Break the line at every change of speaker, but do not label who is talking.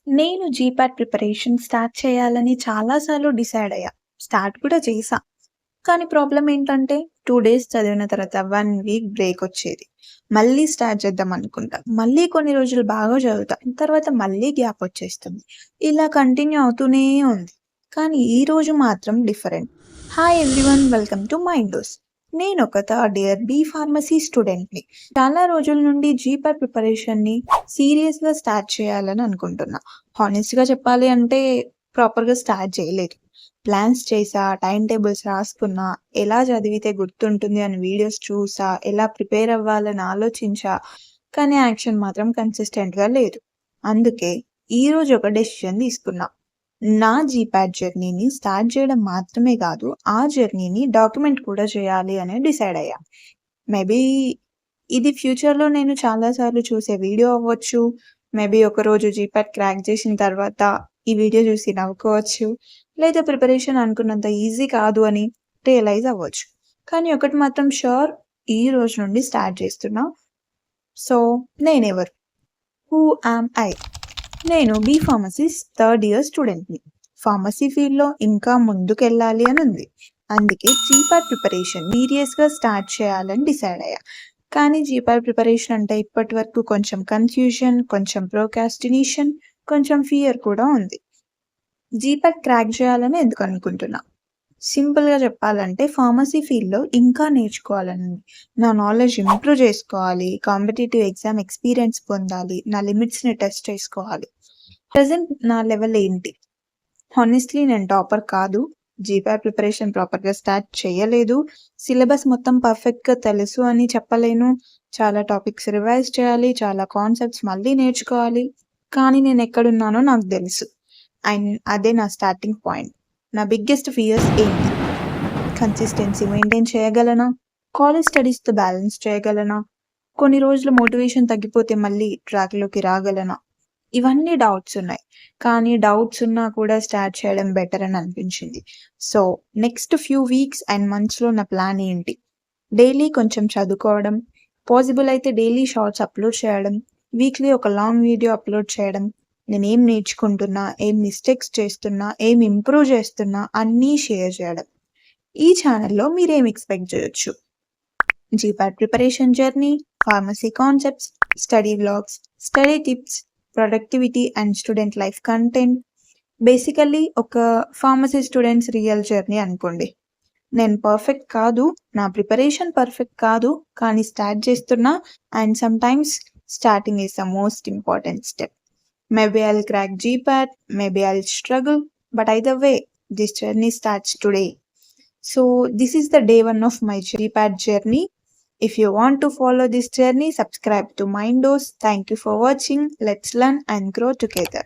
నేను GPAT preparation start చేయాలని చాలా సార్లు డిసైడ్ అయ్యా. స్టార్ట్ కూడా చేశా. కానీ ప్రాబ్లమ్ ఏంటంటే 2 డేస్ చదివిన తర్వాత 1 వీక్ బ్రేక్ వచ్చేది. మళ్ళీ స్టార్ట్ చేద్దాం అనుకుంటా. మళ్ళీ కొన్ని రోజులు బాగా చదువుతా. తర్వాత మళ్ళీ గ్యాప్ వచ్చేస్తుంది. ఇలా కంటిన్యూ అవుతూనే ఉంది. కానీ ఈ రోజు మాత్రం different. Hi everyone, welcome to మైండోస్. నేను ఒక థర్డ్ ఇయర్ బి ఫార్మసీ స్టూడెంట్‌ని. చాలా రోజుల నుండి జీపాట్ ప్రిపరేషన్‌ని సీరియస్‌గా స్టార్ట్ చేయాలని అనుకుంటున్నా. హానెస్ట్‌గా చెప్పాలి అంటే ప్రాపర్‌గా స్టార్ట్ చేయలేదు. ప్లాన్స్ చేశా, టైమ్ టేబుల్స్ రాసుకున్నా, ఎలా చదివితే గుర్తుంటుంది అని వీడియోస్ చూసా, ఎలా ప్రిపేర్ అవ్వాలని ఆలోచించా. కానీ యాక్షన్ మాత్రం కన్సిస్టెంట్‌గా లేదు. అందుకే ఈరోజు ఒక డెసిషన్ తీసుకున్నా. నా జీపాట్ జర్నీని స్టార్ట్ చేయడం మాత్రమే కాదు, ఆ జర్నీని డాక్యుమెంట్ కూడా చేయాలి అని డిసైడ్ అయ్యా. మేబీ ఇది ఫ్యూచర్‌లో నేను చాలా సార్లు చూసే వీడియో అవ్వచ్చు. మేబీ ఒకరోజు జీపాట్ క్రాక్ చేసిన తర్వాత ఈ వీడియో చూసి నవ్వుకోవచ్చు. లేదా ప్రిపరేషన్ అనుకున్నంత ఈజీ కాదు అని రియలైజ్ అవ్వచ్చు. కానీ ఒకటి మాత్రం ష్యూర్, ఈ రోజు నుండి స్టార్ట్ చేస్తున్నా. సో నేనెవరు? Who am I? నేను బి ఫార్మసీస్ థర్డ్ ఇయర్ స్టూడెంట్‌ని. ఫార్మసీ ఫీల్డ్‌లో ఇంకా ముందుకెళ్ళాలి అని ఉంది. అందుకే జీపాట్ ప్రిపరేషన్ సీరియస్‌గా స్టార్ట్ చేయాలని డిసైడ్ అయ్యా. కానీ జీపాట్ ప్రిపరేషన్ అంటే ఇప్పటి వరకు కొంచెం కన్‌ఫ్యూజన్, కొంచెం ప్రోకాస్టినేషన్, కొంచెం ఫియర్ కూడా ఉంది. జీపాట్ క్రాక్ చేయాలని ఎందుకు అనుకుంటున్నా? సింపుల్‌గా చెప్పాలంటే ఫార్మసీ ఫీల్డ్‌లో ఇంకా నేర్చుకోవాలని ఉంది. నా నాలెడ్జ్ ఇంప్రూవ్ చేసుకోవాలి. కాంపిటీటివ్ ఎగ్జామ్ ఎక్స్‌పీరియన్స్ పొందాలి. నా లిమిట్స్‌ని టెస్ట్ చేసుకోవాలి. ప్రెజెంట్ నా లెవెల్ ఏంటి? హానెస్ట్‌లీ నేను టాపర్ కాదు. జీపాట్ ప్రిపరేషన్ ప్రాపర్‌గా స్టార్ట్ చేయలేదు. సిలబస్ మొత్తం పర్ఫెక్ట్‌గా తెలుసు అని చెప్పలేను. చాలా టాపిక్స్ రివైజ్ చేయాలి. చాలా కాన్సెప్ట్స్ మళ్ళీ నేర్చుకోవాలి. కానీ నేను ఎక్కడున్నానో నాకు తెలుసు. అండ్ అదే నా స్టార్టింగ్ పాయింట్. నా బిగ్గెస్ట్ ఫియర్స్ ఏంటి? కన్సిస్టెన్సీ మెయింటైన్ చేయగలనా? కాలేజ్ స్టడీస్‌తో బ్యాలెన్స్ చేయగలనా? కొన్ని రోజులు మోటివేషన్ తగ్గిపోతే మళ్ళీ ట్రాక్‌లోకి రాగలనా? ఇవన్నీ డౌట్స్ ఉన్నాయి. కానీ డౌట్స్ ఉన్నా కూడా స్టార్ట్ చేయడం బెటర్ అని అనిపించింది. So next few weeks and మంత్స్‌లో నా ప్లాన్ ఏంటి? డైలీ కొంచెం చదువుకోవడం, పాసిబుల్ అయితే డైలీ షార్ట్స్ అప్లోడ్ చేయడం, వీక్లీ ఒక లాంగ్ వీడియో అప్లోడ్ చేయడం, నేనేం నేర్చుకుంటున్నా, ఏం మిస్టేక్స్ చేస్తున్నా, ఏం ఇంప్రూవ్ చేస్తున్నా అన్నీ షేర్ చేయడం. ఈ ఛానల్‌లో మీరేం ఎక్స్‌పెక్ట్ చేయొచ్చు? GPAT preparation journey, pharmacy concepts, study vlogs, study tips, productivity and student life content. Basically ఒక ఫార్మసీ స్టూడెంట్స్ రియల్ జర్నీ అనుకోండి. నేను పర్ఫెక్ట్ కాదు. నా ప్రిపరేషన్ పర్ఫెక్ట్ కాదు. కానీ స్టార్ట్ చేస్తున్నా. And sometimes starting is the most important step. Maybe I'll crack GPAT, maybe I'll struggle, but either way, this journey starts today. So, this is the day one of my GPAT journey. If you want to follow this journey, subscribe to Mindos. Thank you for watching. Let's learn and grow together.